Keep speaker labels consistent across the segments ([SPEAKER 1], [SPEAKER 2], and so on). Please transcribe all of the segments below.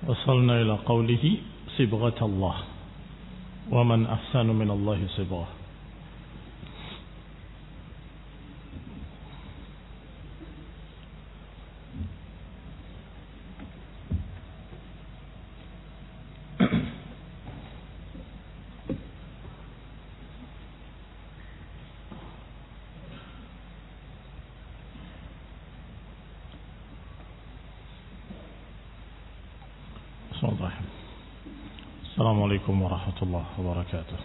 [SPEAKER 1] وصلنا إلى قوله صبغة الله ومن أحسن من الله صبغة. Assalamualaikum warahmatullahi wabarakatuh.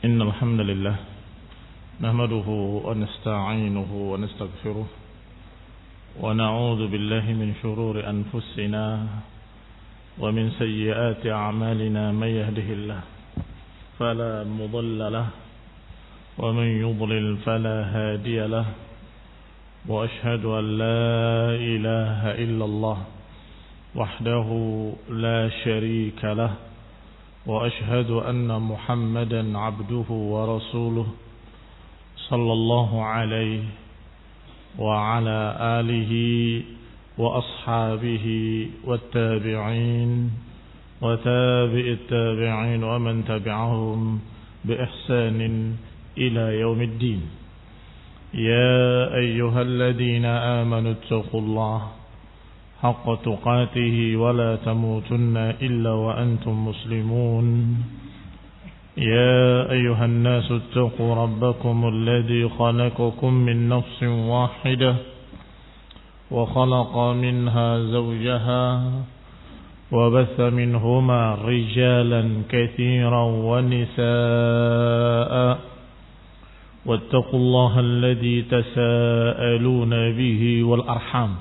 [SPEAKER 1] Innal hamdalillah nahmaduhu wa nasta'inuhu wa nastaghfiruh wa na'udzu billahi min shururi anfusina wa min sayyiati a'malina may yahdihillahu fala mudilla lahu wa man yudlil fala hadiya lahu. وأشهد أن لا إله إلا الله وحده لا شريك له وأشهد أن محمدا عبده ورسوله صلى الله عليه وعلى آله وأصحابه والتابعين وتابع التابعين ومن تبعهم بإحسان إلى يوم الدين. يا أيها الذين آمنوا اتقوا الله حق تقاته ولا تموتن إلا وأنتم مسلمون. يا أيها الناس اتقوا ربكم الذي خلقكم من نفس واحدة وخلق منها زوجها وبث منهما رجالا كثيرا ونساء واتقوا الله الذي تساءلون به والأرحام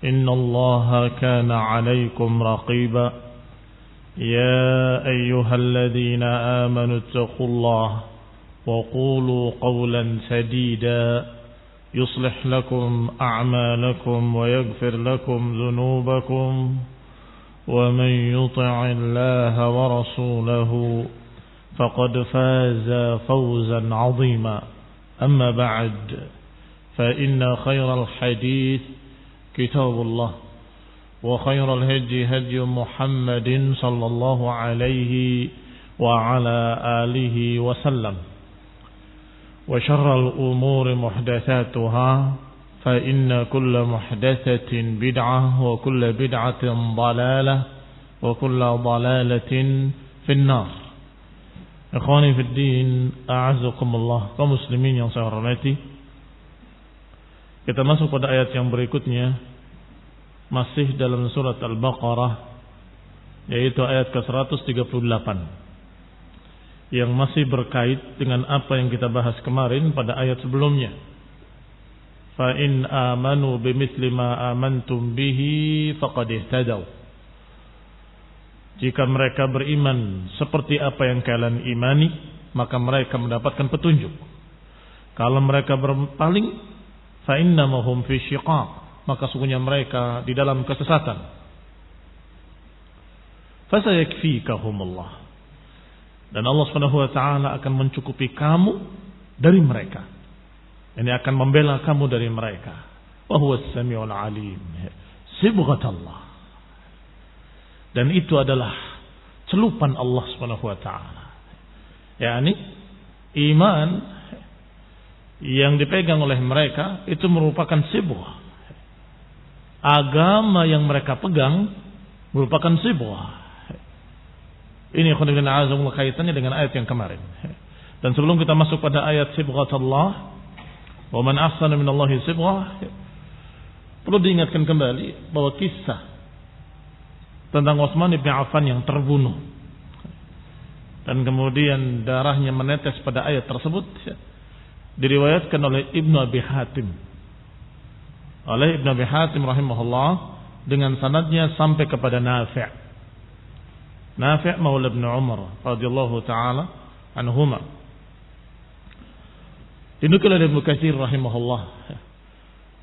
[SPEAKER 1] إن الله كان عليكم رقيبا. يا أيها الذين آمنوا اتقوا الله وقولوا قولا سديدا يصلح لكم أعمالكم ويغفر لكم ذنوبكم ومن يطع الله ورسوله فقد فاز فوزا عظيما. أما بعد فإن خير الحديث كتاب الله وخير الهدي هدي محمد صلى الله عليه وعلى آله وسلم وشر الأمور محدثاتها فإن كل محدثة بدعة وكل بدعة ضلالة وكل ضلالة في النار. Ikhwani fid din, a'azzakumullah, kaum muslimin yang saya hormati. Kita masuk pada ayat yang berikutnya, masih dalam surat Al-Baqarah, yaitu ayat ke-138, yang masih berkait dengan apa yang kita bahas kemarin pada ayat sebelumnya. Fa in amanu bimithli ma amantum bihi faqad ihtadaw. Jika mereka beriman seperti apa yang kalian imani, maka mereka mendapatkan petunjuk. Kalau mereka berpaling, fa innamahum fi syiqaq, maka sungguhnya mereka di dalam kesesatan. Fasayakfikahumullah, dan Allah Subhanahu wa taala akan mencukupi kamu dari mereka. Ini akan membela kamu dari mereka. Wa huwas samiul alim. Sibghatullah. Dan itu adalah celupan Allah Subhanahu wa taala. yakni iman yang dipegang oleh mereka itu merupakan sibghah. Agama yang mereka pegang merupakan sibghah. Ini khonibina azamullah kaitannya dengan ayat yang kemarin. Dan sebelum kita masuk pada ayat sibghatullah, wa man ahsana minallahi sibghah, perlu diingatkan kembali bahwa kisah tentang Utsman bin Affan yang terbunuh dan kemudian darahnya menetes pada ayat tersebut diriwayatkan oleh Ibnu Abi Hatim rahimahullah dengan sanadnya sampai kepada Nafi' maula Ibnu Umar radhiyallahu taala anhuma. Dinukil oleh Ibnu Katsir rahimahullah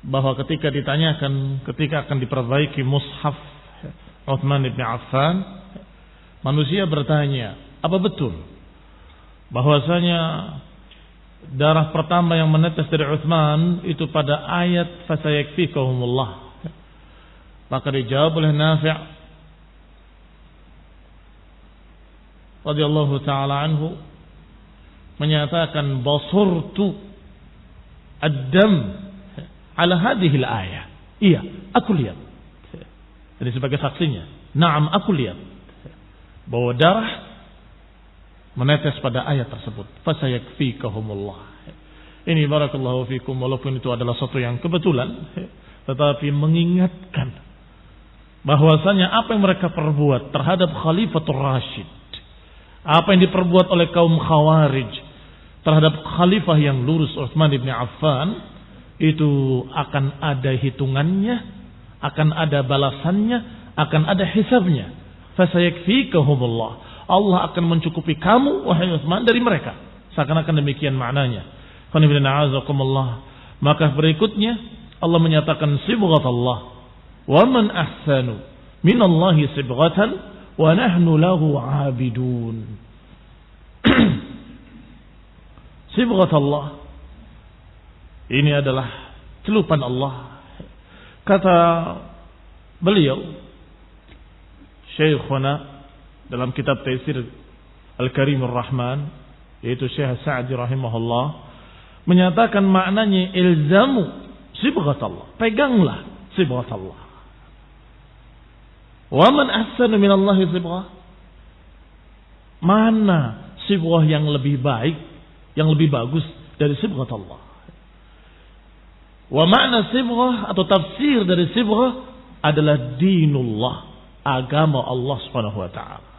[SPEAKER 1] bahwa ketika ditanyakan ketika akan diperbaiki mushaf Utsman bin Affan, manusia bertanya, apa betul bahwasanya darah pertama yang menetes dari Utsman itu pada ayat fasayakfikahumullah. Maka dijawab oleh Nafi' radhiyallahu taala anhu menyatakan basurtu ad-dam ala hadhihi al-ayah. Iya, aku lihat. Jadi sebagai saksinya, na'am aku lihat bahwa darah menetes pada ayat tersebut. Fasayakfikahumullah. Ini barakallahu fikum, walaupun itu adalah sesuatu yang kebetulan, tetapi mengingatkan bahwasanya apa yang mereka perbuat terhadap Khalifatul Rashid, apa yang diperbuat oleh kaum Khawarij terhadap khalifah yang lurus Utsman bin Affan, itu akan ada hitungannya, akan ada balasannya, akan ada hisabnya. Fasayakfikahumullah. Allah akan mencukupi kamu wahai Utsman dari mereka. Seakan-akan demikian maknanya. Maka berikutnya Allah menyatakan sibghatullah. Wa man ahsanu minallahi sibghatan wa nahnu lahu 'abidun. Sibghatullah. Ini adalah celupan Allah. Kata beliau Syekhuna dalam kitab Taisir Al-Karimur Rahman, yaitu Syekh Sa'di rahimahullah, menyatakan maknanya ilzamu sibghatullah, peganglah sibghatullah. Wa man ahsanu minallahi sibghah. Mana sibghah yang lebih baik, yang lebih bagus dari sibghatullah? Wa makna sibghah atau tafsir dari sibghah adalah dinullah, agama Allah Subhanahu wa taala.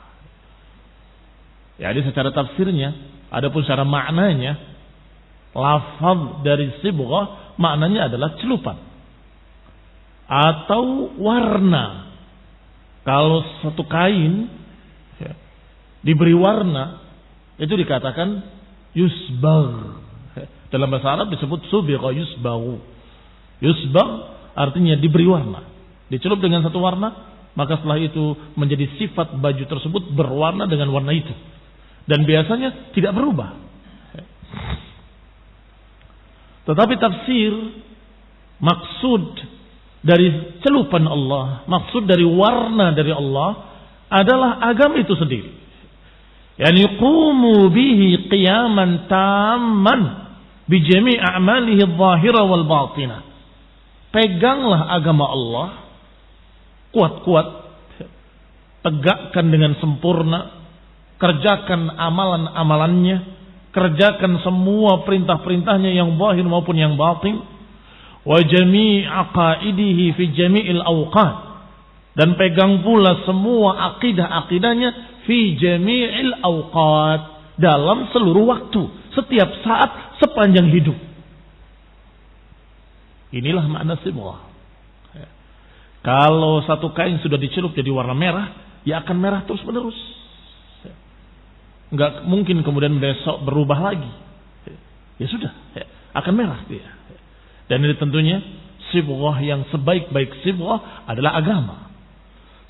[SPEAKER 1] Jadi secara tafsirnya, adapun secara maknanya, lafaz dari sibghah maknanya adalah celupan atau warna. Kalau satu kain diberi warna, itu dikatakan yusbagh. Dalam bahasa Arab disebut subigha yusbaghu. Yusbagh artinya diberi warna, dicelup dengan satu warna, maka setelah itu menjadi sifat baju tersebut berwarna dengan warna itu, dan biasanya tidak berubah. Tetapi tafsir maksud dari celupan Allah, maksud dari warna dari Allah adalah agama itu sendiri. Yani qumu bihi qiyaman tamman bi jami' a'malihi adh-dhahira wal batinah. Peganglah agama Allah kuat-kuat, tegakkan dengan sempurna, kerjakan amalan-amalannya, kerjakan semua perintah-perintahnya yang zahir maupun yang batin, wa jami' aqaidihi fi jami'il awqat, dan pegang pula semua akidah-akidahnya fi jami'il awqat, dalam seluruh waktu, setiap saat sepanjang hidup. Inilah makna sibghah. Kalau satu kain sudah dicelup jadi warna merah, ya akan merah terus menerus. Enggak mungkin kemudian besok berubah lagi. Ya sudah, akan merah dia. Dan ini tentunya sibghah yang sebaik-baik sibghah adalah agama.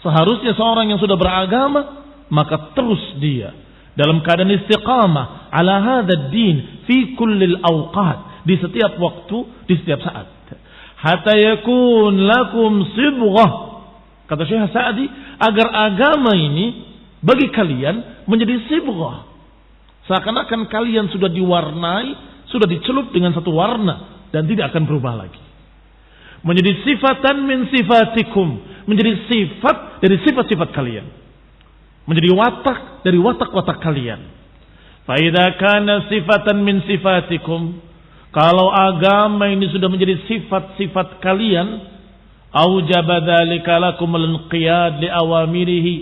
[SPEAKER 1] Seharusnya seorang yang sudah beragama, maka terus dia dalam keadaan istiqamah ala hadzal din fi kullil awqat, di setiap waktu, di setiap saat. Hatta yakun lakum sibghah, kata Syekh Sa'di, agar agama ini bagi kalian menjadi sibghah. Seakan-akan kalian sudah diwarnai, sudah dicelup dengan satu warna dan tidak akan berubah lagi. Menjadi sifatan min sifatikum, menjadi sifat dari sifat-sifat kalian. Menjadi watak dari watak-watak kalian. Fa idza kana sifatan min sifatikum, kalau agama ini sudah menjadi sifat-sifat kalian, aujaba dzalika lakum al-inqiyad li awamirihi,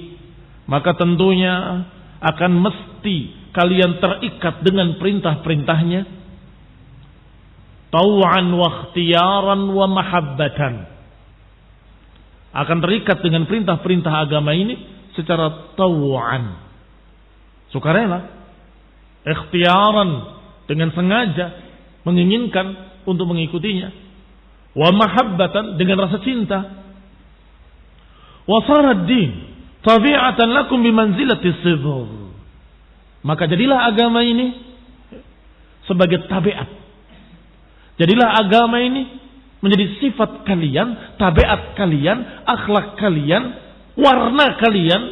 [SPEAKER 1] maka tentunya akan mesti kalian terikat dengan perintah-perintahnya, tau'an wa ikhtiyaran wa mahabbatan. Akan terikat dengan perintah-perintah agama ini secara tau'an, sukarela, ikhtiyaran, dengan sengaja menginginkan untuk mengikutinya, wa mahabbatan, dengan rasa cinta, wa sarad din tabi'atan lakum bimanzilati sibghah. Maka jadilah agama ini sebagai tabiat. Jadilah agama ini menjadi sifat kalian, tabiat kalian, akhlak kalian, warna kalian.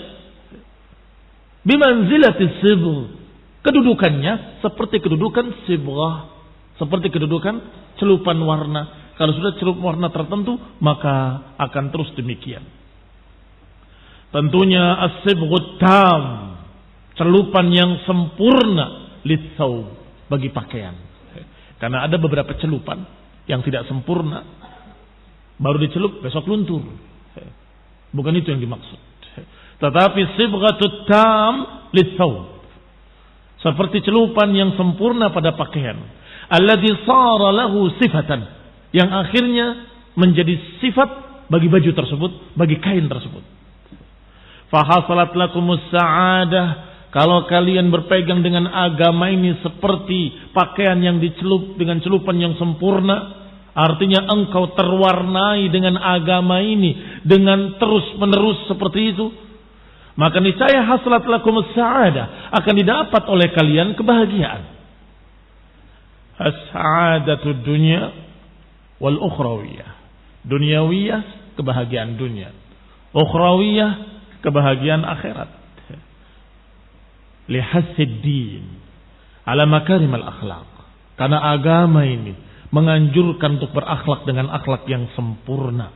[SPEAKER 1] Bimanzilatis sibgh. Kedudukannya seperti kedudukan sibghah, seperti kedudukan celupan warna. Kalau sudah celup warna tertentu, maka akan terus demikian. Tentunya as-sibghut tam, celupan yang sempurna litsawb, bagi pakaian. Karena ada beberapa celupan yang tidak sempurna, baru dicelup besok luntur. Bukan itu yang dimaksud. Tetapi sibghatut tam litsawb, seperti celupan yang sempurna pada pakaian. Alladzi sara lahu sifatan, yang akhirnya menjadi sifat bagi baju tersebut, bagi kain tersebut. Fahasalat lakumus sa'adah, kalau kalian berpegang dengan agama ini seperti pakaian yang dicelup dengan celupan yang sempurna, artinya engkau terwarnai dengan agama ini dengan terus menerus seperti itu, maka niscaya hasalat lakumus sa'adah, akan didapat oleh kalian kebahagiaan. As-sa'adatud dunya wal ukhrawiyah. Dunyawiyah, kebahagiaan dunia. Ukhrawiyah, kebahagiaan akhirat. Lihassid din ala makarimal akhlaq. Karena agama ini menganjurkan untuk berakhlak dengan akhlak yang sempurna.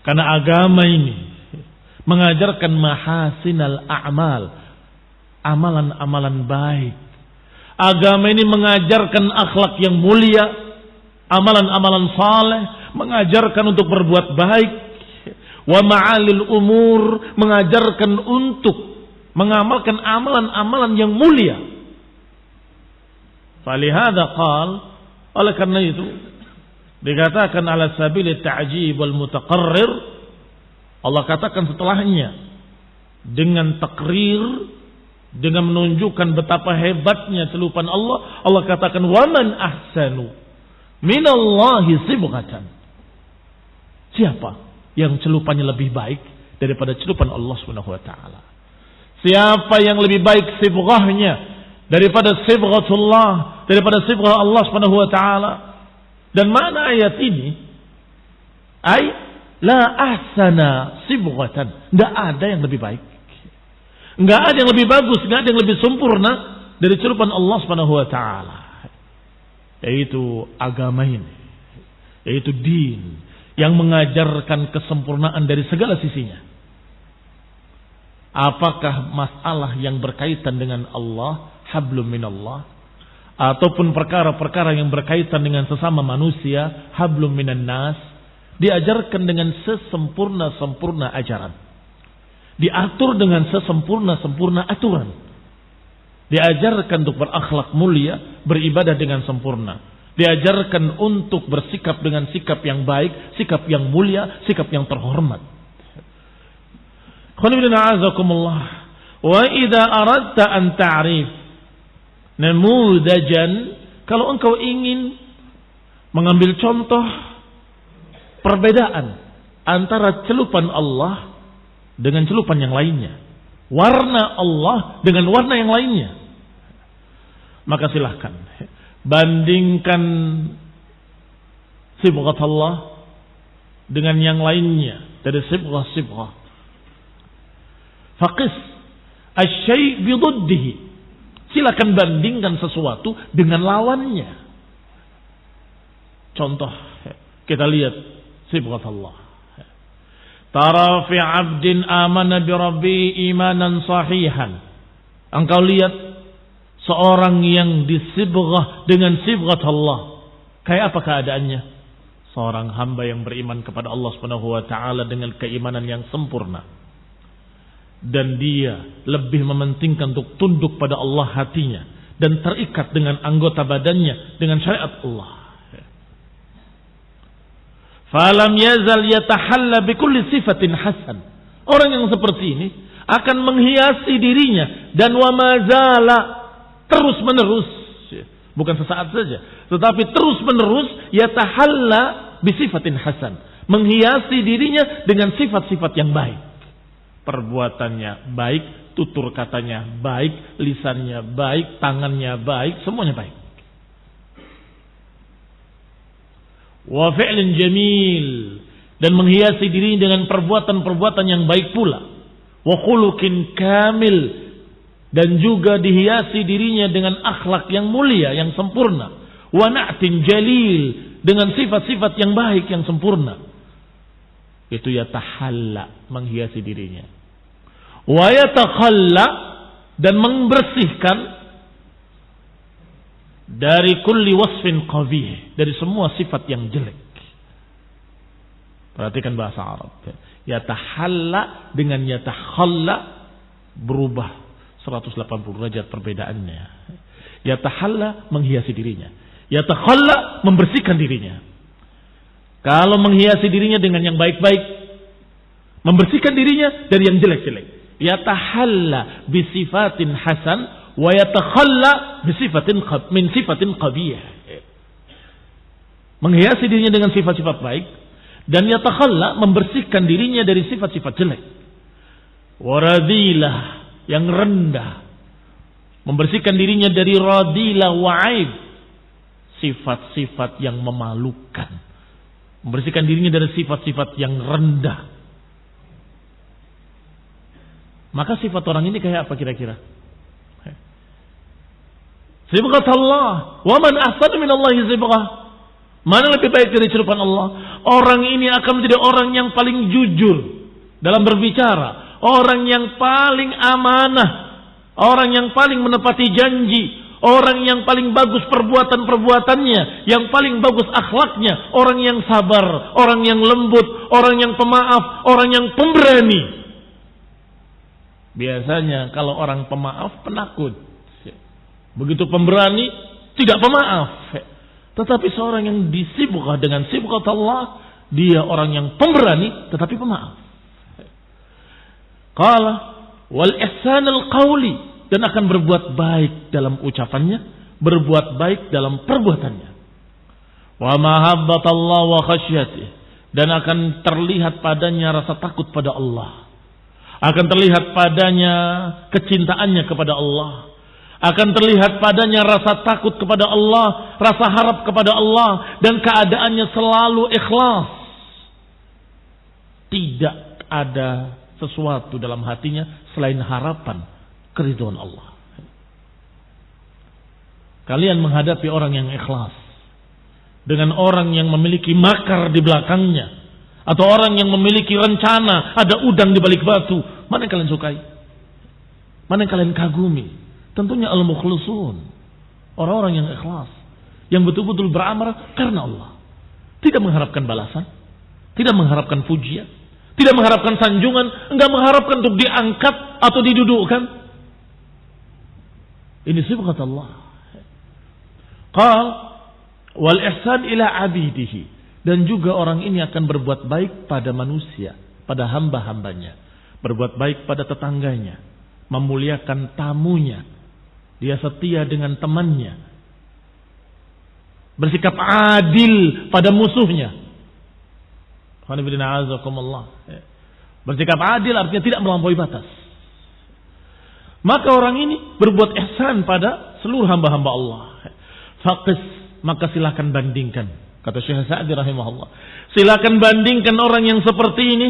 [SPEAKER 1] Karena agama ini mengajarkan mahasinal a'mal, amalan-amalan baik. Agama ini mengajarkan akhlak yang mulia, amalan-amalan saleh, mengajarkan untuk berbuat baik. Wa ma'alil umur, mengajarkan untuk mengamalkan amalan-amalan yang mulia. Falihada qal, oleh karena itu dikatakan ala sabili ta'jib wal mutaqarrir, Allah katakan setelahnya dengan takrir, dengan menunjukkan betapa hebatnya celupan Allah. Allah katakan waman ahsanu minallahi sibghatan. Siapa yang celupannya lebih baik daripada celupan Allah Subhanahu wa taala? Siapa yang lebih baik sibghahnya daripada sibghatullah, daripada sibghah Allah Subhanahu wa taala? Dan mana ayat ini? La ahsana sibghatan. Tidak ada yang lebih baik, tidak ada yang lebih bagus, tidak ada yang lebih sempurna dari celupan Allah Subhanahu wa taala, yaitu agama ini, yaitu din yang mengajarkan kesempurnaan dari segala sisinya. Apakah masalah yang berkaitan dengan Allah, hablum minallah, ataupun perkara-perkara yang berkaitan dengan sesama manusia, hablum minan nas, diajarkan dengan sesempurna-sempurna ajaran. Diatur dengan sesempurna-sempurna aturan. Diajarkan untuk berakhlak mulia, beribadah dengan sempurna. Diajarkan untuk bersikap dengan sikap yang baik, sikap yang mulia, sikap yang terhormat. Wa idza aradta an ta'rif namudajan, kalau engkau ingin mengambil contoh perbedaan antara celupan Allah dengan celupan yang lainnya, warna Allah dengan warna yang lainnya, maka silahkan bandingkan sibghat Allah dengan yang lainnya dari sibghah. Faqis asy-syai' biduddihi. Silakan bandingkan sesuatu dengan lawannya. Contoh, kita lihat sibghat Allah. Tara fi 'abdin amana bi rabbi imanan sahihan. Engkau lihat seorang yang disibghah dengan sibghat Allah. Kayak apa keadaannya? Seorang hamba yang beriman kepada Allah Subhanahu wa taala dengan keimanan yang sempurna. Dan dia lebih mementingkan untuk tunduk pada Allah hatinya dan terikat dengan anggota badannya dengan syariat Allah. Falam yazal yatahalla bikulli sifatin hasan. Orang yang seperti ini akan menghiasi dirinya dan wa mazala, terus menerus, bukan sesaat saja, tetapi terus menerus yatahalla bisifatin hasan, menghiasi dirinya dengan sifat-sifat yang baik. Perbuatannya baik, tutur katanya baik, lisannya baik, tangannya baik, semuanya baik. wa fi'lin jamil, dan menghiasi dirinya dengan perbuatan-perbuatan yang baik pula, wa khuluqin kamil, dan juga dihiasi dirinya dengan akhlak yang mulia, yang sempurna, wa na'tin jalil, dengan sifat-sifat yang baik, yang sempurna. Itu yatahalla, menghiasi dirinya. Wa yatakhalla, dan membersihkan dari kulli wasfin qabih, dari semua sifat yang jelek. Perhatikan bahasa Arab. Yatahalla dengan yatakhalla berubah 180 derajat perbedaannya. Yatahalla menghiasi dirinya, yatakhalla membersihkan dirinya. Kalau menghiasi dirinya dengan yang baik-baik, membersihkan dirinya dari yang jelek-jelek. Yatahalla bisifatin hasan wa yatakhalla bisifatin min sifatin qabih. Menghiasi dirinya dengan sifat-sifat baik, dan yatakhalla membersihkan dirinya dari sifat-sifat jelek. Waradilah, yang rendah, membersihkan dirinya dari radilah wa aib, sifat-sifat yang memalukan, membersihkan dirinya dari sifat-sifat yang rendah. Maka sifat orang ini kayak apa kira-kira? Sibghatullah, wa man ahsanu minallahi sibghah. Mana lebih baik dari celupan Allah? Orang ini akan menjadi orang yang paling jujur dalam berbicara, orang yang paling amanah, orang yang paling menepati janji, orang yang paling bagus perbuatan-perbuatannya, yang paling bagus akhlaknya, orang yang sabar, orang yang lembut, orang yang pemaaf, orang yang pemberani. Biasanya kalau orang pemaaf penakut, begitu pemberani tidak pemaaf. Tetapi seorang yang disibghah dengan sibghat Allah, dia orang yang pemberani tetapi pemaaf. Qala wal ihsan al qawli, dan akan berbuat baik dalam ucapannya, berbuat baik dalam perbuatannya. Wa mahabbatallah wa khasyatih, dan akan terlihat padanya rasa takut pada Allah. Akan terlihat padanya kecintaannya kepada Allah. Akan terlihat padanya rasa takut kepada Allah, rasa harap kepada Allah, dan keadaannya selalu ikhlas. Tidak ada sesuatu dalam hatinya selain harapan keridhaan Allah. Kalian menghadapi orang yang ikhlas dengan orang yang memiliki makar di belakangnya, atau orang yang memiliki rencana, ada udang di balik batu, mana yang kalian sukai? Mana yang kalian kagumi? Tentunya al-mukhlisun, orang-orang yang ikhlas, yang betul-betul beramal karena Allah, tidak mengharapkan balasan, tidak mengharapkan pujian, tidak mengharapkan sanjungan, enggak mengharapkan untuk diangkat atau didudukkan. Ini sifat Allah. Qal wal ihsan ila abidihi, dan juga orang ini akan berbuat baik pada manusia, pada hamba-hambanya, berbuat baik pada tetangganya, memuliakan tamunya, dia setia dengan temannya, bersikap adil pada musuhnya. Bersikap adil artinya tidak melampaui batas. Maka orang ini berbuat ihsan pada seluruh hamba-hamba Allah. Faqis, maka silakan bandingkan, kata Syekh Sa'di rahimahullah, silakan bandingkan orang yang seperti ini,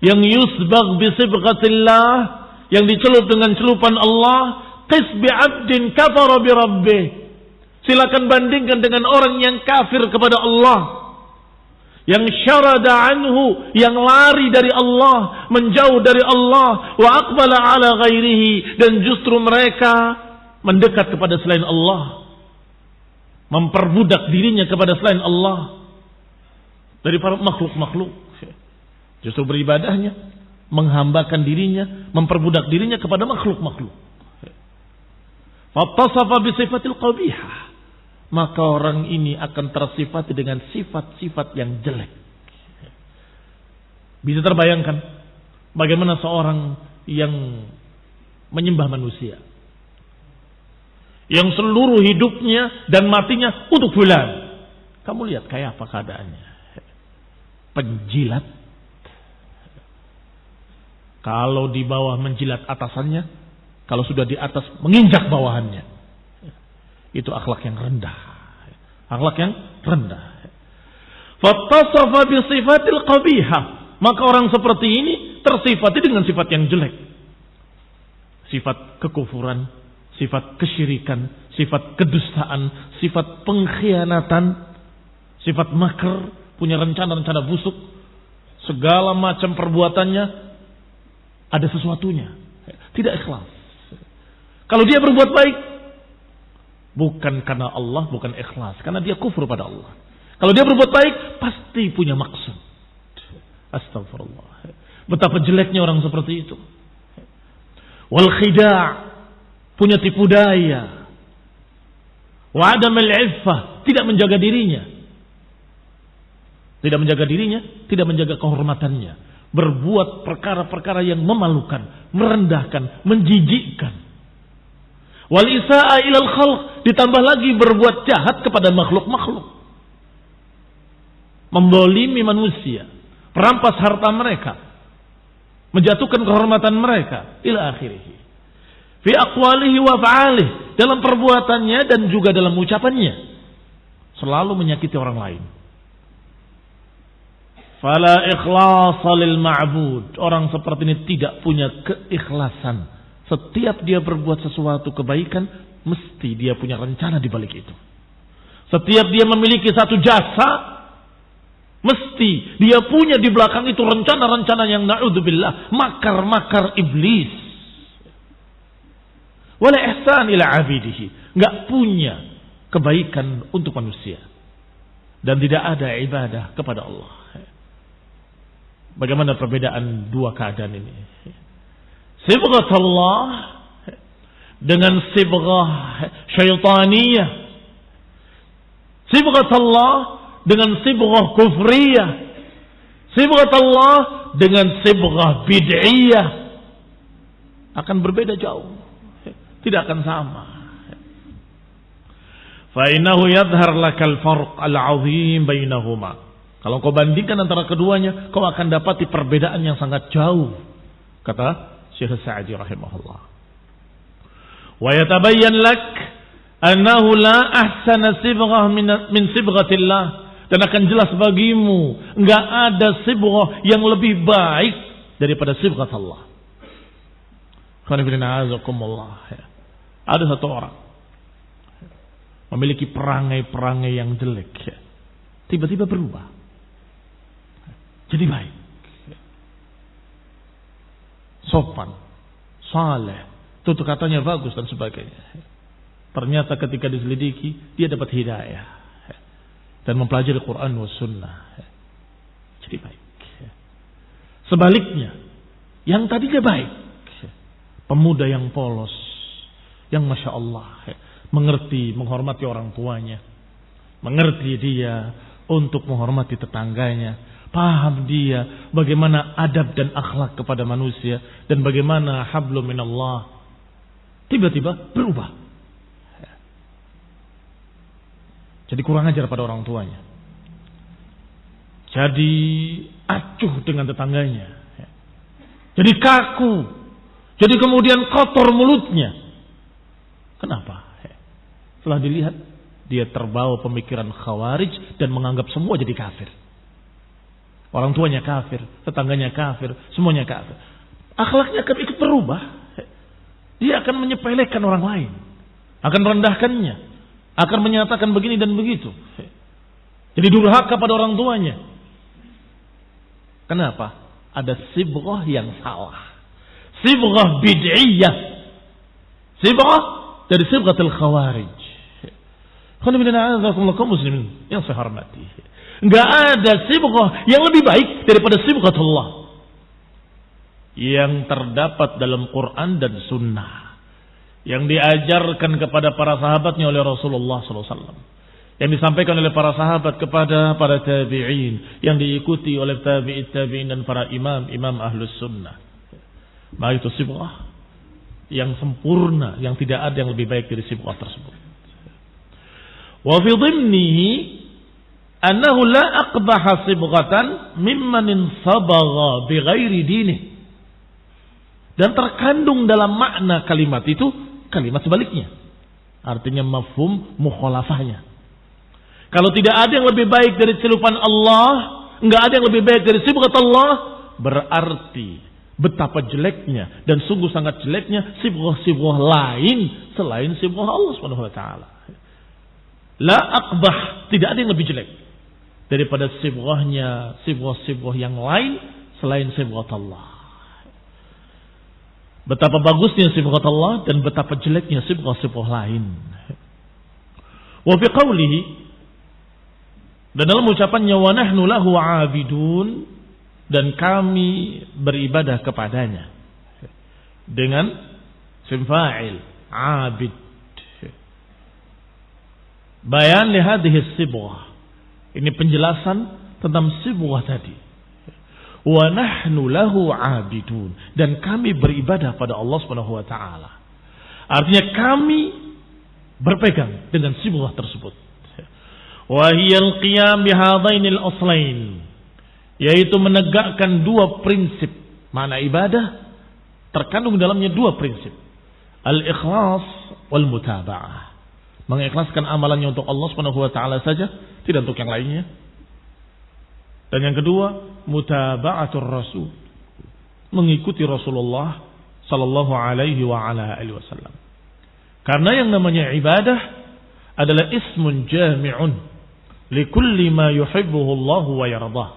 [SPEAKER 1] yang yusbagh bi sibghatillah, yang dicelup dengan celupan Allah, qis bi 'abdin kafara bi rabbih. Silakan bandingkan dengan orang yang kafir kepada Allah, yang syarada anhu, yang lari dari Allah, menjauh dari Allah, wa aqbala ala ghairihi, dan justru mereka mendekat kepada selain Allah, memperbudak dirinya kepada selain Allah dari para makhluk-makhluk. Justru beribadahnya, menghambakan dirinya, memperbudak dirinya kepada makhluk-makhluk. Fattasafa bi sifatil qabihah, maka orang ini akan tersifati dengan sifat-sifat yang jelek. Bisa terbayangkan bagaimana seorang yang menyembah manusia, yang seluruh hidupnya dan matinya untuk fulan. Kamu lihat kayak apa keadaannya? Penjilat. Kalau di bawah menjilat atasannya, kalau sudah di atas menginjak bawahannya. Itu akhlak yang rendah. Akhlak yang rendah. fattasafa bi sifatil qabihah, maka orang seperti ini tersifati dengan sifat yang jelek. Sifat kekufuran, sifat kesyirikan, sifat kedustaan, sifat pengkhianatan, sifat makar, punya rencana-rencana busuk, segala macam perbuatannya ada sesuatunya, tidak ikhlas. Kalau dia berbuat baik, bukan karena Allah, bukan ikhlas, karena dia kufur pada Allah. Kalau dia berbuat baik, pasti punya maksud. Astagfirullah. Betapa jeleknya orang seperti itu. Wal khida', punya tipu daya. Wa adam al-iffah, tidak menjaga dirinya. Tidak menjaga dirinya, tidak menjaga kehormatannya. Berbuat perkara-perkara yang memalukan, merendahkan, menjijikkan. Wal isa'a ilal khalq, ditambah lagi berbuat jahat kepada makhluk-makhluk. Membolimi manusia, merampas harta mereka, menjatuhkan kehormatan mereka, ila akhirih. Fi aqwalihi wa fa'alihi, dalam perbuatannya dan juga dalam ucapannya, selalu menyakiti orang lain. Fala ikhlasa lil ma'bud, orang seperti ini tidak punya keikhlasan. Setiap dia berbuat sesuatu kebaikan, mesti dia punya rencana di balik itu. Setiap dia memiliki satu jasa, mesti dia punya di belakang itu rencana-rencana yang na'udzubillah, makar-makar iblis. Wala ihsan ila abidihi, enggak punya kebaikan untuk manusia. Dan tidak ada ibadah kepada Allah. Bagaimana perbedaan dua keadaan ini? Sibghatullah dengan sibghah syaitaniyah. Sibghatullah dengan sibghah kufriyah. Sibghatullah dengan sibghah bid'iyah. Akan berbeda jauh. Tidak akan sama. Fa innahu yadhhar lakal farq al-'azim bainahuma. Kalau kau bandingkan antara keduanya, kau akan dapati perbedaan yang sangat jauh. Kata Syekh Sa'di rahimahullah. Wa yatabayyan lak annahu la ahsana sibghah min sibghatillah, dan akan jelas bagimu enggak ada sibghah yang lebih baik daripada sibghat Allah. Ada satu orang memiliki perangai-perangai yang jelek, tiba-tiba berubah jadi baik, sopan, saleh, tutur katanya bagus dan sebagainya. Ternyata ketika diselidiki, dia dapat hidayah dan mempelajari Quran wa sunnah, jadi baik. Sebaliknya, yang tadinya baik, pemuda yang polos, yang masya Allah mengerti, menghormati orang tuanya, mengerti dia untuk menghormati tetangganya, paham dia bagaimana adab dan akhlak kepada manusia dan bagaimana hablum minallah, tiba-tiba berubah. Jadi kurang ajar pada orang tuanya, jadi acuh dengan tetangganya, jadi kaku, jadi kemudian kotor mulutnya. Kenapa? Setelah dilihat, dia terbawa pemikiran khawarij dan menganggap semua jadi kafir. Orang tuanya kafir, tetangganya kafir, semuanya kafir. Akhlaknya akan ikut berubah. Dia akan menyepelekan orang lain, akan merendahkannya, akan menyatakan begini dan begitu. Jadi durhaka pada orang tuanya. Kenapa? Ada sibghah yang salah, sibghah bid'iyah, sibghah dari sibghatul khawarij. Kaum muslimin yang saya hormati, enggak ada sibghah yang lebih baik daripada sibghatullah yang terdapat dalam Quran dan Sunnah, yang diajarkan kepada para sahabatnya oleh Rasulullah SAW, yang disampaikan oleh para sahabat kepada para tabi'in, yang diikuti oleh tabi'in dan para imam ahlus sunnah. Maka itu sibghah yang sempurna, yang tidak ada yang lebih baik dari sibghah tersebut. Wa fi dhimnihi annahu la aqbaha sibghatan mimman insabagha bighairi dinih. Dan terkandung dalam makna kalimat itu kalimat sebaliknya. Artinya mafhum mukhalafahnya. Kalau tidak ada yang lebih baik dari celupan Allah, enggak ada yang lebih baik dari sibghat Allah, berarti betapa jeleknya dan sungguh sangat jeleknya sibghah-sibghah lain selain sibghah Allah Subhanahu wa taala. La aqbah, tidak ada yang lebih jelek daripada sibghah-sibghah yang lain selain sibghat Allah. Betapa bagusnya sibghat Allah dan betapa jeleknya sibghah-sibghah lain. Wa fi qawlihi, dan dalam ucapannya wa nahnu lahu 'abidun, dan kami beribadah kepadanya, dengan sim fa'il 'abid. Bayan li hadhihi sibghah, ini penjelasan tentang sibghah tadi. Wa nahnu lahu 'abidun, dan kami beribadah pada Allah Subhanahu wa taala. Artinya kami berpegang dengan sibghah tersebut. Wa hiyal qiyam bihadainil aslain, yaitu menegakkan dua prinsip. Makna ibadah terkandung dalamnya dua prinsip, al-ikhlas wal mutaba'ah. Mengikhlaskan amalannya untuk Allah Subhanahu wa taala saja, tidak untuk yang lainnya. Dan yang kedua, mutaba'atur rasul, mengikuti Rasulullah sallallahu alaihi wa ala alihi wasallam. Karena yang namanya ibadah adalah ismun jami'un likulli ma yuhibbuhu Allah wa yardah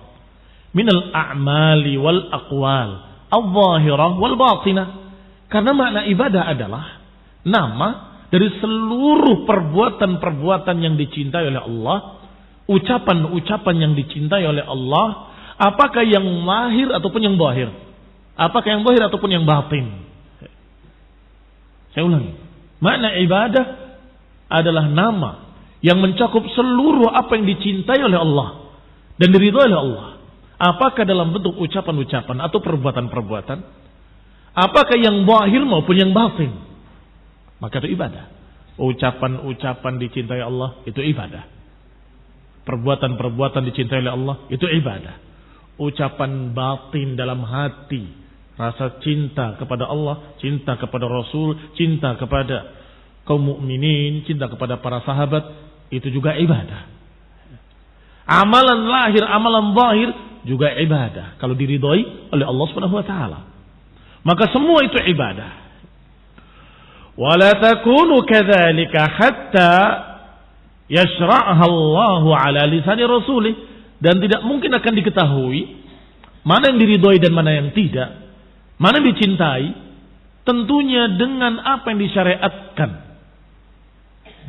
[SPEAKER 1] min al-a'mali wal aqwal al-zahirah wal batinah. Karena makna ibadah adalah nama dari seluruh perbuatan-perbuatan yang dicintai oleh Allah, ucapan-ucapan yang dicintai oleh Allah, apakah yang lahir ataupun yang zahir, apakah yang zahir ataupun yang batin. Saya ulangi, makna ibadah adalah nama yang mencakup seluruh apa yang dicintai oleh Allah dan diridhai oleh Allah, apakah dalam bentuk ucapan-ucapan atau perbuatan-perbuatan, apakah yang zahir maupun yang batin. Maka itu ibadah. Ucapan-ucapan dicintai Allah, itu ibadah. Perbuatan-perbuatan dicintai oleh Allah, itu ibadah. Ucapan batin dalam hati, rasa cinta kepada Allah, cinta kepada Rasul, cinta kepada kaum mukminin, cinta kepada para sahabat, itu juga ibadah. Amalan lahir, amalan zahir juga ibadah kalau diridhai oleh Allah Subhanahu wa taala. Maka semua itu ibadah. ولا تكون كذلك حتى يشرعها الله على لسان رسوله, dan tidak mungkin akan diketahui mana yang diridhoi dan mana yang tidak, mana yang dicintai, tentunya dengan apa yang disyariatkan,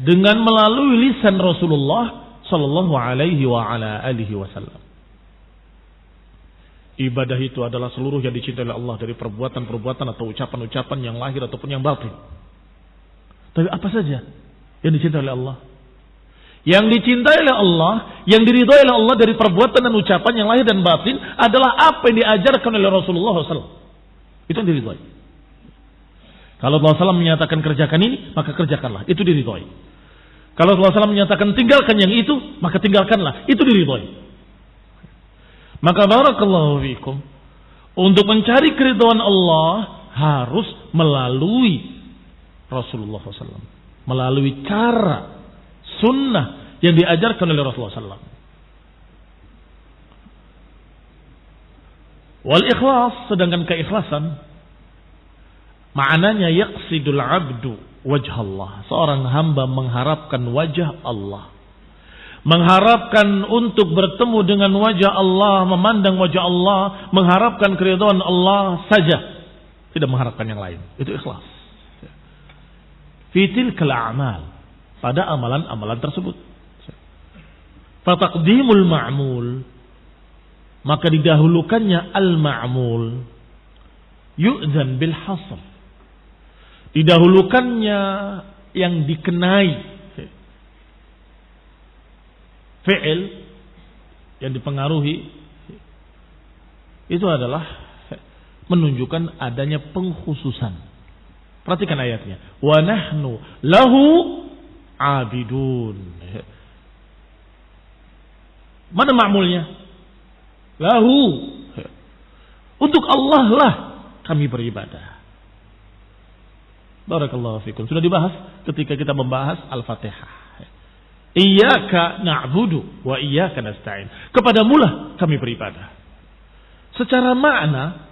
[SPEAKER 1] dengan melalui lisan Rasulullah sallallahu alaihi wa ala alihi wasallam. Ibadah itu adalah seluruh yang dicintai oleh Allah dari perbuatan-perbuatan atau ucapan-ucapan yang lahir ataupun yang batin. Tapi apa saja yang dicintai oleh Allah? Yang dicintai oleh Allah, yang diridhai oleh Allah dari perbuatan dan ucapan yang lahir dan batin adalah apa yang diajarkan oleh Rasulullah SAW. Itu yang diridhai. Kalau Rasulullah SAW menyatakan kerjakan ini, maka kerjakanlah. Itu diridhai. Kalau Rasulullah SAW menyatakan tinggalkan yang itu, maka tinggalkanlah. Itu diridhai. Maka barakallahu fikum, untuk mencari keridhaan Allah harus melalui Rasulullah SAW, melalui cara sunnah yang diajarkan oleh Rasulullah SAW. Wal ikhlas, sedangkan keikhlasan maknanya yaqsidul abdu wajh Allah, seorang hamba mengharapkan wajah Allah, mengharapkan untuk bertemu dengan wajah Allah, memandang wajah Allah, mengharapkan keridhaan Allah saja, tidak mengharapkan yang lain. Itu ikhlas. Fitil kel'amal, pada amalan-amalan tersebut. Fataqdimul ma'mul, maka didahulukannya al-ma'mul, yu'zan bil hasr, didahulukannya yang dikenai, fi'il yang dipengaruhi, itu adalah menunjukkan adanya pengkhususan. Perhatikan ayatnya. Wa nahnu lahu abidun. Mana ma'mulnya? Lahu. Untuk Allah lah kami beribadah. Barakallahu fikum. Sudah dibahas ketika kita membahas Al-Fatihah. Iyyaka na'budu wa iyyaka nasta'in. Kepadamulah kami beribadah. Secara makna,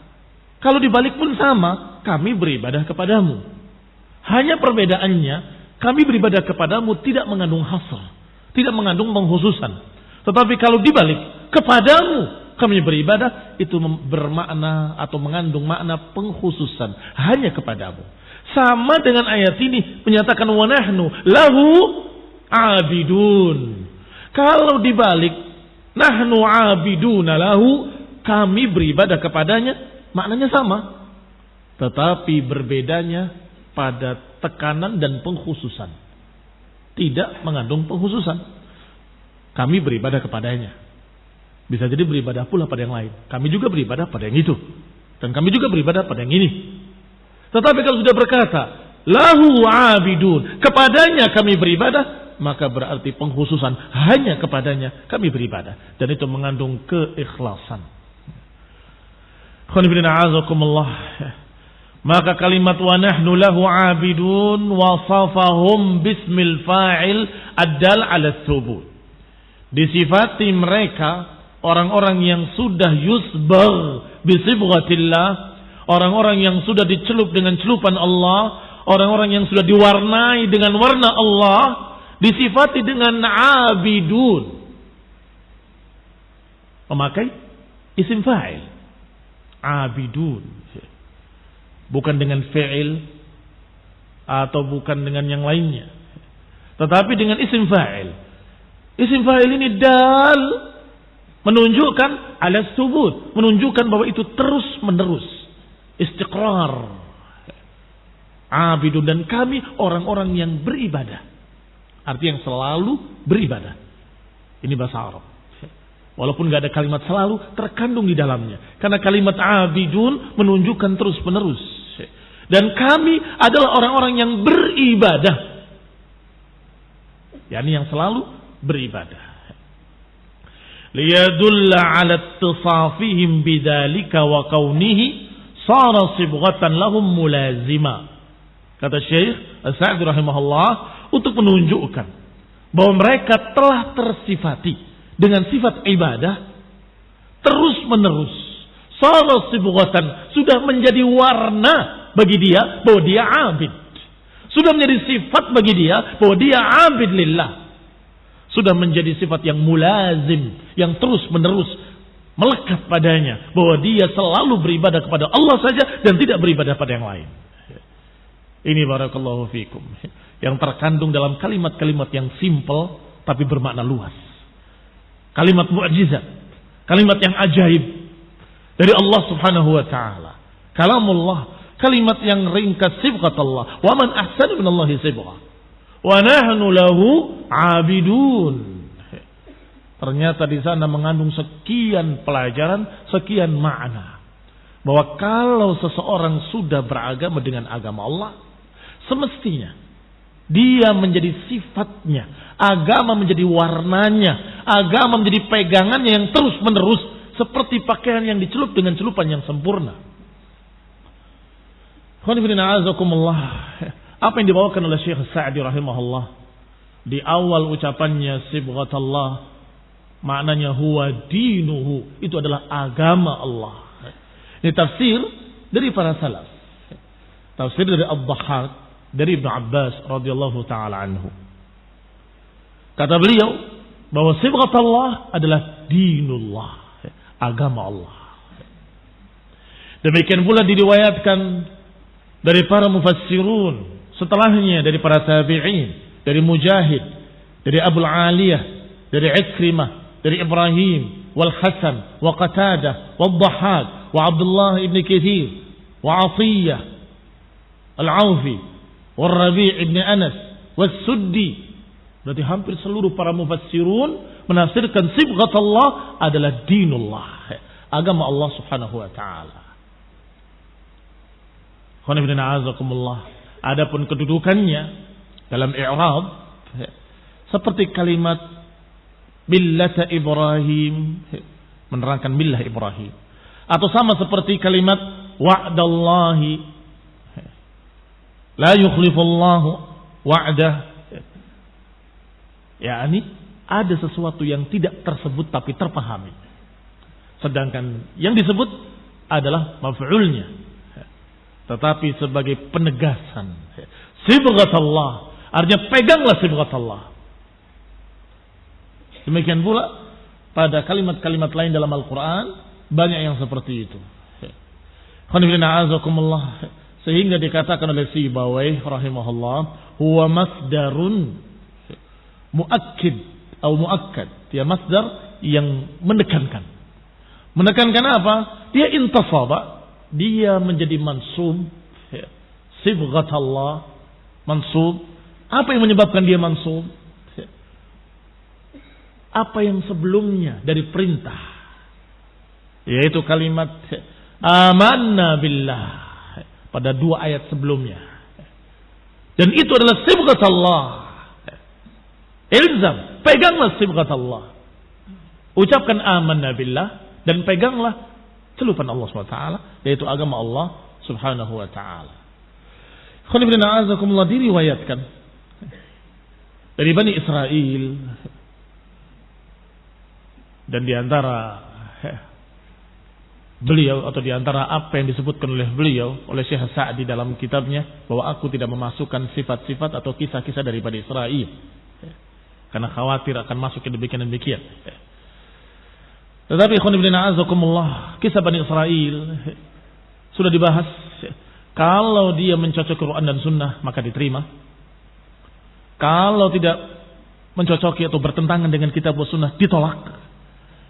[SPEAKER 1] kalau dibalik pun sama, kami beribadah kepadamu. Hanya perbedaannya, kami beribadah kepadamu tidak mengandung hasr, tidak mengandung pengkhususan. Tetapi kalau dibalik, kepadamu kami beribadah, itu bermakna atau mengandung makna pengkhususan. Hanya kepadamu. Sama dengan ayat ini, menyatakan wa nahnu lahu abidun. Kalau dibalik, nahnu abiduna lahu, kami beribadah kepadanya, maknanya sama. Tetapi berbedanya pada tekanan dan pengkhususan. Tidak mengandung pengkhususan. Kami beribadah kepadanya. Bisa jadi beribadah pula pada yang lain. Kami juga beribadah pada yang itu. Dan kami juga beribadah pada yang ini. Tetapi kalau sudah berkata, lahu abidun, kepadanya kami beribadah, maka berarti pengkhususan hanya kepadanya kami beribadah. Dan itu mengandung keikhlasan. Maka kalimat wa nahnu lahu abidun wasafahum bismil fa'il ad-dal 'ala tsubut. Disifati mereka orang-orang yang sudah yusbagh bisibghatillah, orang-orang yang sudah dicelup dengan celupan Allah, orang-orang yang sudah diwarnai dengan warna Allah, disifati dengan abidun. Memakai isim fa'il. Abidun. Bukan dengan fi'il atau bukan dengan yang lainnya. Tetapi dengan isim fa'il. Isim fa'il ini dal menunjukkan ala subut, menunjukkan bahwa itu terus menerus, istiqrar. Abidun, dan kami orang-orang yang beribadah. Artinya yang selalu beribadah. Ini bahasa Arab. Walaupun gak ada kalimat selalu, terkandung di dalamnya. Karena kalimat abidun menunjukkan terus menerus. Dan kami adalah orang-orang yang beribadah. yakni yang selalu beribadah. Liyadulla ala ittisafihim bidzalika wa kaunihi sara sibghatan lahum mulazima. Kata Syekh As-Sa'di rahimahullah, untuk menunjukkan bahwa mereka telah tersifati dengan sifat ibadah terus menerus. Sara sibghatan, sudah menjadi warna bagi dia bahwa dia abid. Sudah menjadi sifat bagi dia bahwa dia abid lillah. Sudah menjadi sifat yang mulazim, yang terus menerus melekat padanya, bahwa dia selalu beribadah kepada Allah saja dan tidak beribadah pada yang lain. Ini barakallahu fikum, yang terkandung dalam kalimat-kalimat yang simple tapi bermakna luas. Kalimat mukjizat, kalimat yang ajaib dari Allah Subhanahu wa taala. Kalamullah, kalimat yang ringkas, sibghatullah. Wa man ahsanu minallahi sibghah. Wa nahnu lahu abidun. Ternyata di sana mengandung sekian pelajaran, sekian makna. Bahwa kalau seseorang sudah beragama dengan agama Allah, semestinya dia menjadi sifatnya, agama menjadi warnanya, agama menjadi pegangannya yang terus menerus, seperti pakaian yang dicelup dengan celupan yang sempurna. Apa yang dibawakan oleh Syekh Sa'di rahimahullah di awal ucapannya sibghatullah, maknanya huwa dinuhu, itu adalah agama Allah. Ini tafsir dari para salaf, tafsir dari Ad-Dhahhak, dari Ibnu Abbas radhiyallahu taala anhu. Kata beliau bahwa sibghatullah adalah dinullah, agama Allah. Demikian pula diriwayatkan dari para mufassirun setelahnya, dari para tabi'in, dari Mujahid, dari Abul Aliyah, dari Ikrimah, dari Ibrahim, wal Hasan, wa Qatadah, wa Dhahhak, wa Abdullah ibn Katsir, wa Atiyah al-Aufi, wa Rabi' ibn Anas, wa Suddi. Berarti hampir seluruh para mufassirun menafsirkan sibghatullah adalah dinullah, agama Allah Subhanahu wa taala. Adapun kedudukannya dalam i'rab seperti kalimat millata Ibrahim, menerangkan millah Ibrahim, atau sama seperti kalimat wa'dallahi la yukhlifullahu wa'dah, yakni ada sesuatu yang tidak tersebut tapi terpahami. Sedangkan yang disebut adalah maf'ulnya, tetapi sebagai penegasan. Sibghatullah, artinya peganglah sibghatullah. Demikian pula pada kalimat-kalimat lain dalam Al-Quran banyak yang seperti itu. Sehingga dikatakan oleh Sibawayh rahimahullah, huwa masdarun muakkid atau muakkad. Dia masdar yang menekankan. Menekankan apa? Dia intasaba, dia menjadi mansub. Sibghatallah mansub. Apa yang menyebabkan dia mansub? Apa yang sebelumnya dari perintah, yaitu kalimat amanna billah pada 2 ayat sebelumnya. Dan itu adalah sibghatullah. Ilzam, peganglah sibghatullah. Ucapkan amanna billah dan peganglah celupan Allah SWT, yaitu agama Allah Subhanahu wa taala. Khonibina azakumullah, diriwayatkan dari Bani Israel, dan diantara beliau atau diantara apa yang disebutkan oleh beliau, oleh Syekh Sa'di dalam kitabnya, bahwa aku tidak memasukkan sifat-sifat atau kisah-kisah dari Bani Israel karena khawatir akan masuk ke demikian. Tetapi khonibina azakumullah, kisah Bani Israel sudah dibahas. Kalau dia mencocoki Quran dan Sunnah maka diterima. Kalau tidak mencocoki atau bertentangan dengan kitab dan Sunnah ditolak.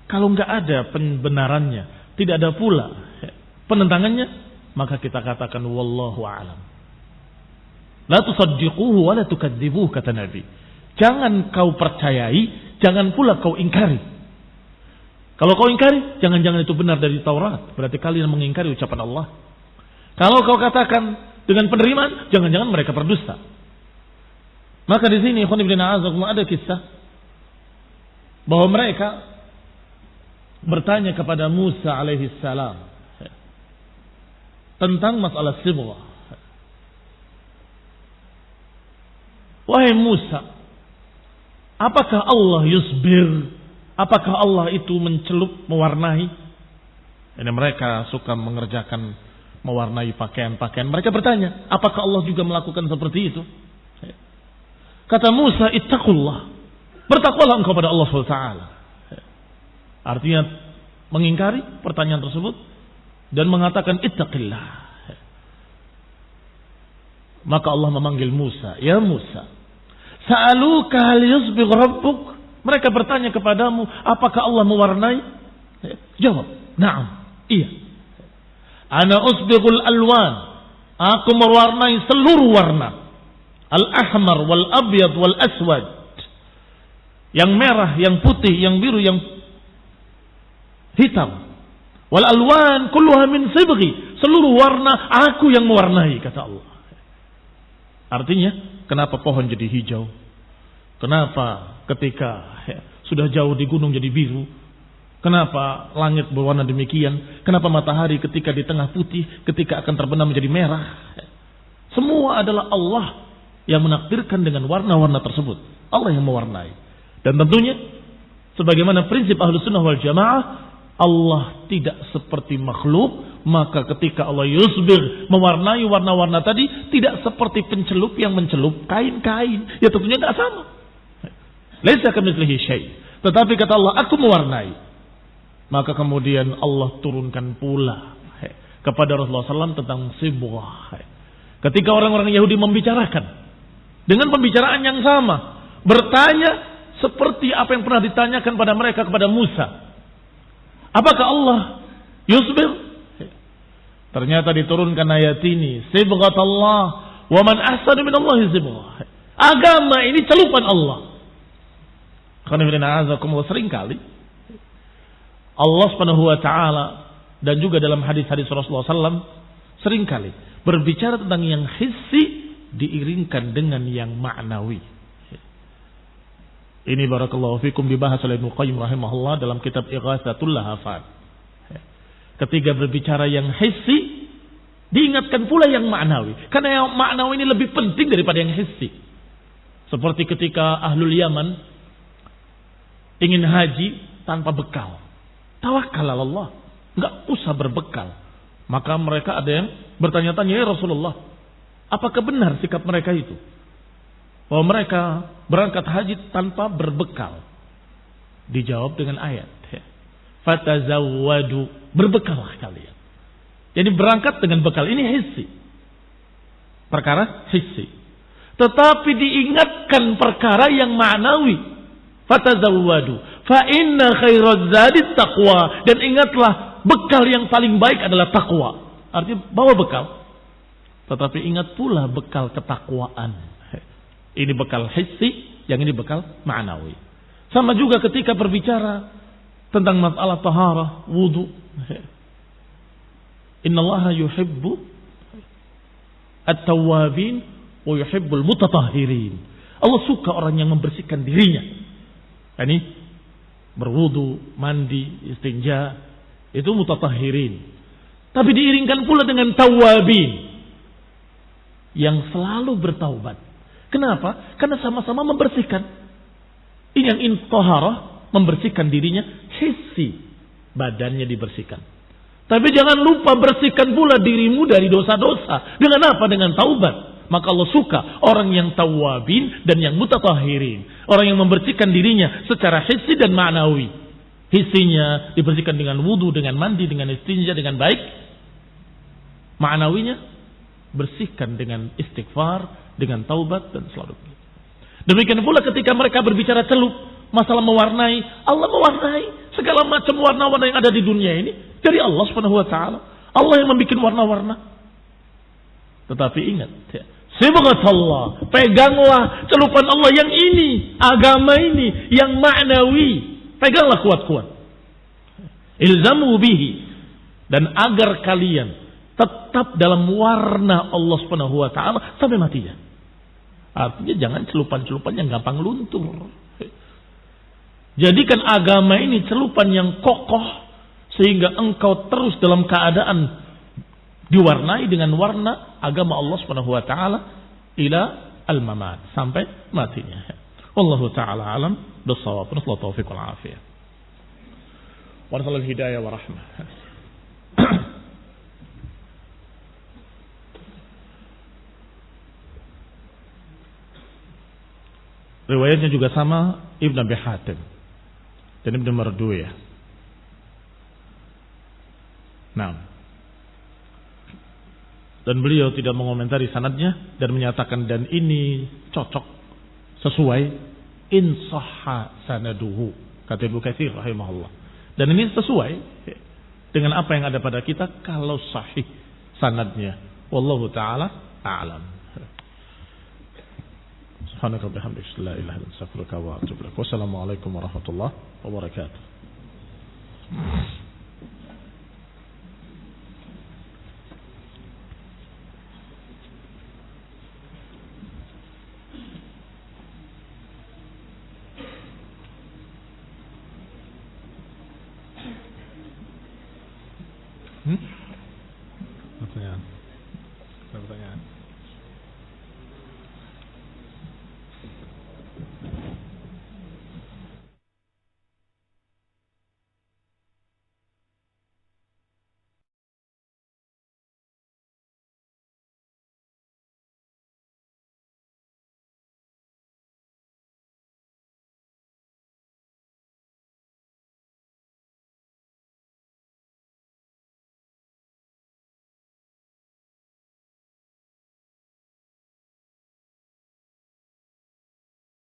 [SPEAKER 1] Kalau enggak ada pembenarannya, tidak ada pula penentangannya, maka kita katakan wallahu a'lam. La tusaddiquhu wa la tukadzibuhu, kata Nabi. Jangan kau percayai, jangan pula kau ingkari. Kalau kau ingkari, jangan-jangan itu benar dari Taurat, berarti kalian mengingkari ucapan Allah. Kalau kau katakan dengan penerimaan, jangan-jangan mereka berdusta. Maka di sini ada kisah bahwa mereka bertanya kepada Musa alaihi salam tentang masalah sibghah. Wahai Musa, apakah Allah yusbir? Apakah Allah itu mencelup, mewarnai? Ini mereka suka mengerjakan mewarnai pakaian-pakaian. Mereka bertanya, apakah Allah juga melakukan seperti itu? Kata Musa, ittaqullah, bertakwalah engkau pada Allah SWT. Artinya mengingkari pertanyaan tersebut dan mengatakan ittaqillah. Maka Allah memanggil Musa, ya Musa, sa'aluka hal yusbigh rabbuk? Mereka bertanya kepadamu, apakah Allah mewarnai? Jawab, na'am, iya. Ana usbighul alwan, aku mewarnai seluruh warna. Al-ahmar wal abyad wal aswad. Yang merah, yang putih, yang biru, yang hitam. Wal alwan kulluha min sibghi, seluruh warna aku yang mewarnai, kata Allah. Artinya, kenapa pohon jadi hijau? Kenapa ketika sudah jauh di gunung jadi biru? Kenapa langit berwarna demikian? Kenapa matahari ketika di tengah putih, ketika akan terbenam menjadi merah? Semua adalah Allah yang menakdirkan dengan warna-warna tersebut. Allah yang mewarnai. Dan tentunya, sebagaimana prinsip Ahlus Sunnah wal Jamaah, Allah tidak seperti makhluk. Maka ketika Allah yusbir, mewarnai warna-warna tadi, tidak seperti pencelup yang mencelup kain-kain. Ya tentunya tidak sama. Laisa kamitslihi syai'. Tetapi kata Allah, aku mewarnai. Maka kemudian Allah turunkan pula kepada Rasulullah SAW tentang sibghah. Ketika orang-orang Yahudi membicarakan dengan pembicaraan yang sama, bertanya seperti apa yang pernah ditanyakan pada mereka kepada Musa. Apakah Allah yusbir? Ternyata diturunkan ayat ini, sibghatullah wa man ahsanu minallahi sibghah. Agama ini celupan Allah. Karena sering kali Allah Subhanahu wa taala dan juga dalam hadis-hadis Rasulullah SAW seringkali berbicara tentang yang hissi diiringkan dengan yang ma'nawi. Ini barakallahu fikum dibahas oleh Ibnu Qayyim rahimahullah dalam kitab Ighatsatul Lahafan. Ketika berbicara yang hissi diingatkan pula yang ma'nawi, karena yang ma'nawi ini lebih penting daripada yang hissi. Seperti ketika Ahlul Yaman ingin haji tanpa bekal. Tawakal Allah, enggak usah berbekal. Maka mereka ada yang bertanya-tanya, ya Rasulullah, apakah benar sikap mereka itu? Bahwa mereka berangkat haji tanpa berbekal. Dijawab dengan ayat. Fatazawwadu, berbekallah kalian. Jadi berangkat dengan bekal, ini hissi. Perkara hissi. Tetapi diingatkan perkara yang ma'nawi. Fatazawwadu, fa inna khairaz zadi taqwa. Dan ingatlah, bekal yang paling baik adalah takwa. Artinya bawa bekal. Tetapi ingat pula bekal ketakwaan. Ini bekal hissi, yang ini bekal ma'nawi. Sama juga ketika berbicara tentang masalah taharah, wudu. Innallaha yuhibbu at-tawwabin wa yuhibbul mutatahhirin. Allah suka orang yang membersihkan dirinya. Ini berwudu, mandi, istinja, itu mutatahhirin. Tapi diiringkan pula dengan tawwabin, yang selalu bertaubat. Kenapa? Karena sama-sama membersihkan. Ini yang intoharah, membersihkan dirinya, hissi, badannya dibersihkan. Tapi jangan lupa bersihkan pula dirimu dari dosa-dosa. Dengan apa? Dengan taubat. Maka Allah suka orang yang tawabin dan yang mutatahhirin. Orang yang membersihkan dirinya secara hissi dan ma'nawi. Hissinya dibersihkan dengan wudu, dengan mandi, dengan istinja, dengan baik. Ma'nawinya bersihkan dengan istighfar, dengan taubat dan selalu. Demikian pula ketika mereka berbicara celup, masalah mewarnai, Allah mewarnai segala macam warna-warna yang ada di dunia ini dari Allah Subhanahu wa taala. Allah yang membuat warna-warna. Tetapi ingat, sibghatullah, peganglah celupan Allah yang ini, agama ini yang maknawi. Peganglah kuat-kuat. Ilzamu bihi, dan agar kalian tetap dalam warna Allah Subhanahu wa taala sampai matinya. Artinya jangan celupan-celupan yang gampang luntur. Jadikan agama ini celupan yang kokoh sehingga engkau terus dalam keadaan diwarnai dengan warna agama Allah Subhanahu wa taala ila al-mamat, sampai matinya. Wallahu taala alam bis-shawab. Nasallahu taufiq wal afiyah. Wa nasallahu hidayah wa rahmah. Riwayatnya juga sama Ibn Abi Hatim dan Ibn Marduyah. Nah, dan beliau tidak mengomentari sanadnya dan menyatakan dan ini cocok, sesuai, in sahha sanaduhu, kata Ibnu Katsir rahimahullah. Dan ini sesuai dengan apa yang ada pada kita kalau sahih sanadnya. Wallahu taala a'lam. Subhanaka wa bihamdika la ilaha illa anta astaghfiruka wa atubu ilaik. Wassalamualaikum warahmatullahi wabarakatuh. Hmm?